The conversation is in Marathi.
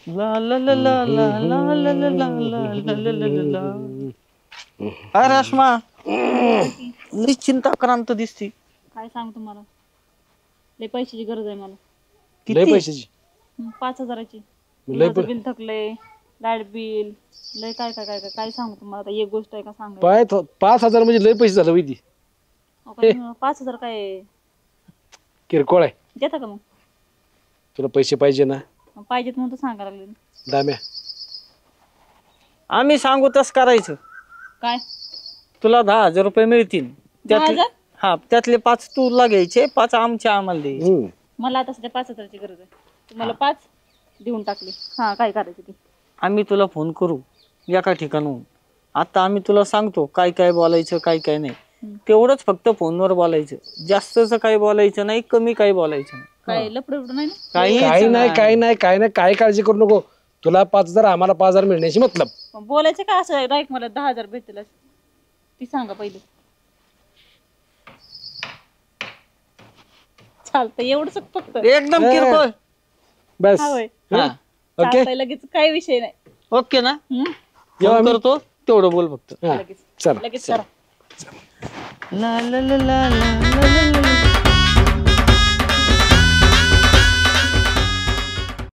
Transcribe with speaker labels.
Speaker 1: ला ला ला ला ला ला ला ला ला ला ला ला ला. काय रश्मा लई चिंताक्रांत दिसती.
Speaker 2: काय सांग तुम्हाला, लय पैशाची गरज आहे मला.
Speaker 3: लय पैशाची
Speaker 2: 5,000ची.
Speaker 3: लय
Speaker 2: माझं बिल थकलंय, लाईट बिल, लय काय काय काय काय काय सांगू तुम्हाला. आता एक गोष्ट आहे का सांगायला.
Speaker 3: 5,000 म्हणजे लय पैसे झालं वैदी.
Speaker 2: 5,000 काय
Speaker 3: किरकोळ आहे.
Speaker 2: देता का मग?
Speaker 3: तुला पैसे पाहिजे ना?
Speaker 2: पाहिजेत म्हणून तर सांगायला लागले.
Speaker 3: दाम्या
Speaker 1: आम्ही सांगू तस करायचं.
Speaker 2: काय
Speaker 1: तुला 10,000 रुपये मिळतील.
Speaker 2: 10,000?
Speaker 1: हा त्यातले 5 तुला घ्यायचे, 5 आम्हाला द्यायचे.
Speaker 2: मला आता सध्या 5,000ची गरज आहे. तुम्हाला 5 देऊन टाकले. हा काय करायचं ते.
Speaker 1: आम्ही तुला फोन करू एका ठिकाणून. आता आम्ही तुला सांगतो काय काय बोलायचं काय काय नाही. तेवढंच फक्त फोनवर बोलायचं. जास्तच काही बोलायचं नाही, कमी काही बोलायचं नाही.
Speaker 2: काय लपड नाही ना?
Speaker 3: काही नाही काय काळजी करू नको. तुला 5,000 आम्हाला 5,000 मिळण्याची मतलब.
Speaker 2: बोलायचं का असं डायरेक्ट मला 10,000 भेटतील ती सांगा पहिले. चालतंय एवढंच फक्त.
Speaker 1: एकदम किरकोळ
Speaker 3: बस
Speaker 2: होय.
Speaker 1: हा
Speaker 2: चालतंय लगेच काही विषय नाही.
Speaker 1: ओके ना?
Speaker 3: जेव्हा
Speaker 1: फोन करतो तेवढं बोल फक्त.
Speaker 3: हा,
Speaker 2: लगेच
Speaker 3: चला
Speaker 2: लगेच करा.
Speaker 1: ला ला ला ला ला ला ला ला.